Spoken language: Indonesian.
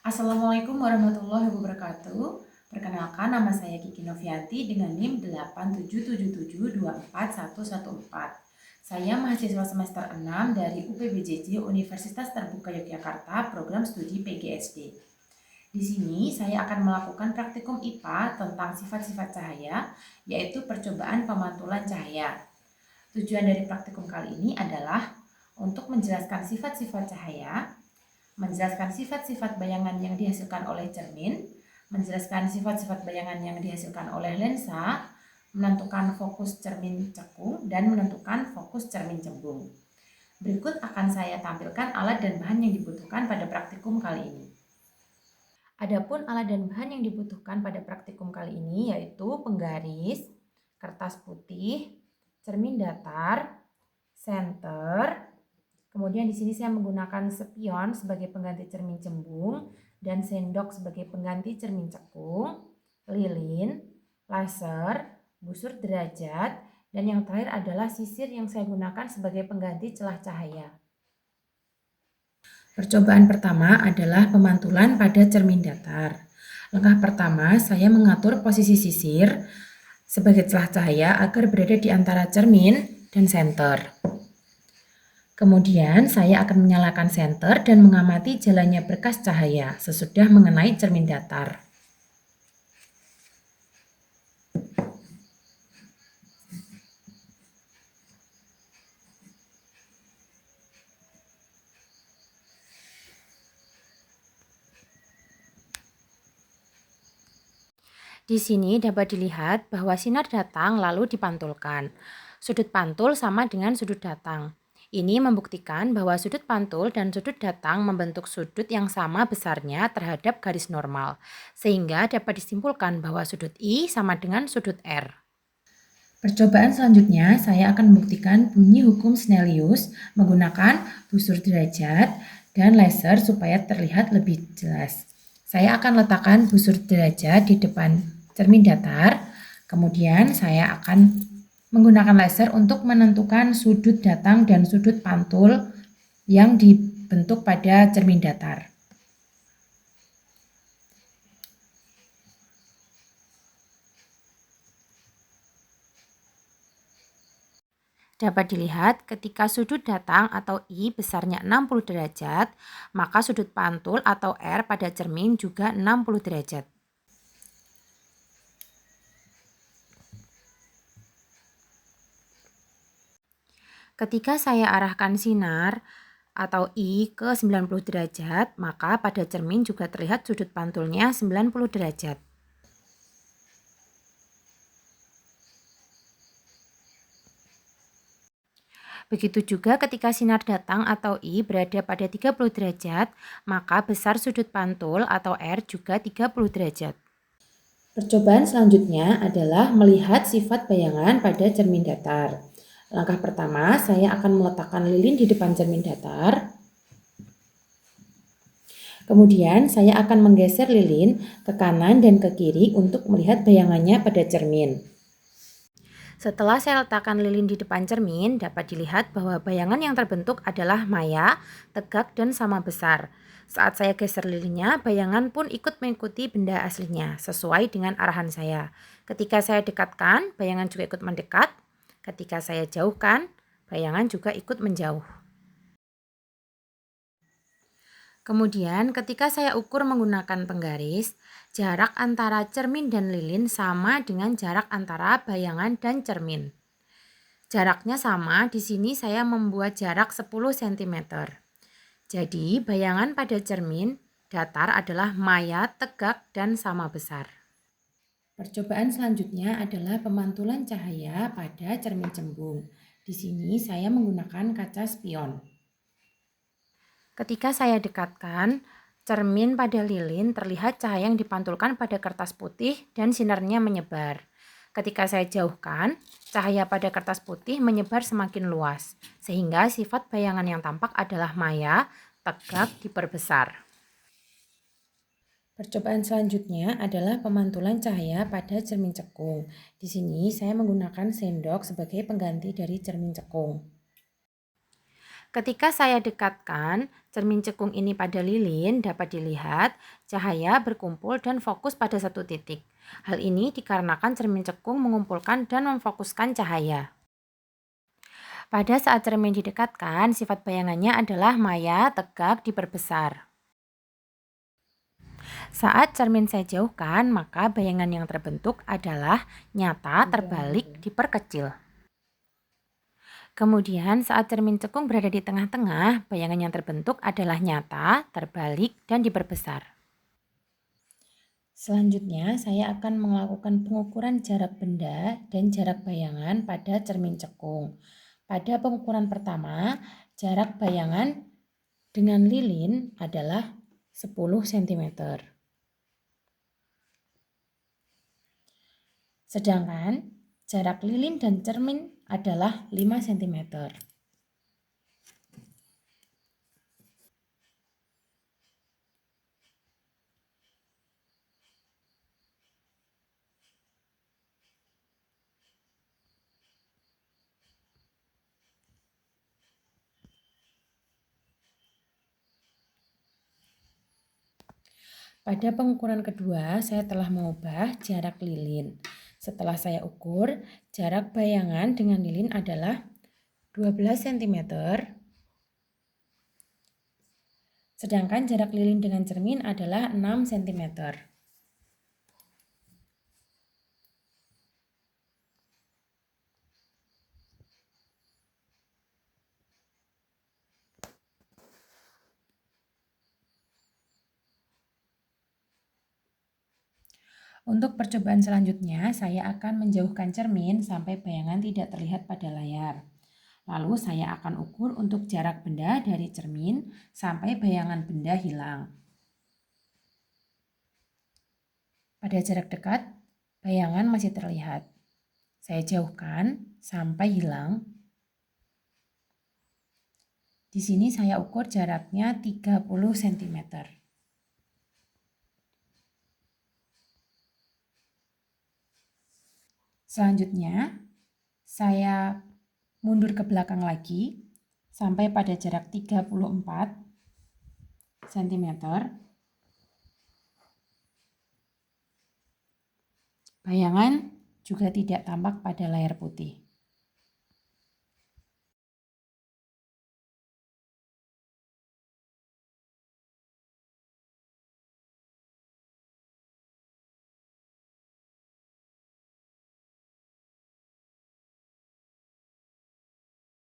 Assalamualaikum warahmatullahi wabarakatuh. Perkenalkan, nama saya Kiki Novianti dengan NIM 8777241114. Saya mahasiswa semester 6 dari UPBJJ Universitas Terbuka Yogyakarta, program studi PGSD. Di sini saya akan melakukan praktikum IPA tentang sifat-sifat cahaya, yaitu percobaan pemantulan cahaya. Tujuan dari praktikum kali ini adalah untuk menjelaskan sifat-sifat cahaya, menjelaskan sifat-sifat bayangan yang dihasilkan oleh cermin, menjelaskan sifat-sifat bayangan yang dihasilkan oleh lensa, menentukan fokus cermin cekung, dan menentukan fokus cermin cembung. Berikut akan saya tampilkan alat dan bahan yang dibutuhkan pada praktikum kali ini. Adapun alat dan bahan yang dibutuhkan pada praktikum kali ini yaitu penggaris, kertas putih, cermin datar, senter. Kemudian di sini saya menggunakan spion sebagai pengganti cermin cembung dan sendok sebagai pengganti cermin cekung, lilin, laser, busur derajat, dan yang terakhir adalah sisir yang saya gunakan sebagai pengganti celah cahaya. Percobaan pertama adalah pemantulan pada cermin datar. Langkah pertama, saya mengatur posisi sisir sebagai celah cahaya agar berada di antara cermin dan senter. Kemudian saya akan menyalakan senter dan mengamati jalannya berkas cahaya sesudah mengenai cermin datar. Di sini dapat dilihat bahwa sinar datang lalu dipantulkan. Sudut pantul sama dengan sudut datang. Ini membuktikan bahwa sudut pantul dan sudut datang membentuk sudut yang sama besarnya terhadap garis normal, sehingga dapat disimpulkan bahwa sudut I sama dengan sudut R. Percobaan selanjutnya, saya akan membuktikan bunyi hukum Snellius menggunakan busur derajat dan laser supaya terlihat lebih jelas. Saya akan letakkan busur derajat di depan cermin datar, kemudian saya akan menggunakan laser untuk menentukan sudut datang dan sudut pantul yang dibentuk pada cermin datar. Dapat dilihat ketika sudut datang atau I besarnya 60 derajat, maka sudut pantul atau R pada cermin juga 60 derajat. Ketika saya arahkan sinar atau I ke 90 derajat, maka pada cermin juga terlihat sudut pantulnya 90 derajat. Begitu juga ketika sinar datang atau I berada pada 30 derajat, maka besar sudut pantul atau R juga 30 derajat. Percobaan selanjutnya adalah melihat sifat bayangan pada cermin datar. Langkah pertama, saya akan meletakkan lilin di depan cermin datar. Kemudian saya akan menggeser lilin ke kanan dan ke kiri untuk melihat bayangannya pada cermin. Setelah saya letakkan lilin di depan cermin, dapat dilihat bahwa bayangan yang terbentuk adalah maya, tegak, dan sama besar. Saat saya geser lilinnya, bayangan pun ikut mengikuti benda aslinya, sesuai dengan arahan saya. Ketika saya dekatkan, bayangan juga ikut mendekat. Ketika saya jauhkan, bayangan juga ikut menjauh. Kemudian ketika saya ukur menggunakan penggaris, jarak antara cermin dan lilin sama dengan jarak antara bayangan dan cermin. Jaraknya sama, di sini saya membuat jarak 10 cm. Jadi bayangan pada cermin datar adalah maya, tegak, dan sama besar. Percobaan selanjutnya adalah pemantulan cahaya pada cermin cembung. Di sini saya menggunakan kaca spion. Ketika saya dekatkan, cermin pada lilin terlihat cahaya yang dipantulkan pada kertas putih dan sinarnya menyebar. Ketika saya jauhkan, cahaya pada kertas putih menyebar semakin luas, sehingga sifat bayangan yang tampak adalah maya, tegak, diperbesar. Percobaan selanjutnya adalah pemantulan cahaya pada cermin cekung. Di sini saya menggunakan sendok sebagai pengganti dari cermin cekung. Ketika saya dekatkan cermin cekung ini pada lilin, dapat dilihat cahaya berkumpul dan fokus pada satu titik. Hal ini dikarenakan cermin cekung mengumpulkan dan memfokuskan cahaya. Pada saat cermin didekatkan, sifat bayangannya adalah maya, tegak, diperbesar. Saat cermin saya jauhkan, maka bayangan yang terbentuk adalah nyata, terbalik, diperkecil. Kemudian saat cermin cekung berada di tengah-tengah, bayangan yang terbentuk adalah nyata, terbalik, dan diperbesar. Selanjutnya, saya akan melakukan pengukuran jarak benda dan jarak bayangan pada cermin cekung. Pada pengukuran pertama, jarak bayangan dengan lilin adalah 10 cm. Sedangkan jarak lilin dan cermin adalah 5 cm. Pada pengukuran kedua, saya telah mengubah jarak lilin. Setelah saya ukur, jarak bayangan dengan lilin adalah 12 cm, sedangkan jarak lilin dengan cermin adalah 6 cm. Untuk percobaan selanjutnya, saya akan menjauhkan cermin sampai bayangan tidak terlihat pada layar. Lalu saya akan ukur untuk jarak benda dari cermin sampai bayangan benda hilang. Pada jarak dekat, bayangan masih terlihat. Saya jauhkan sampai hilang. Di sini saya ukur jaraknya 30 cm. Selanjutnya, saya mundur ke belakang lagi sampai pada jarak 34 cm. Bayangan juga tidak tampak pada layar putih.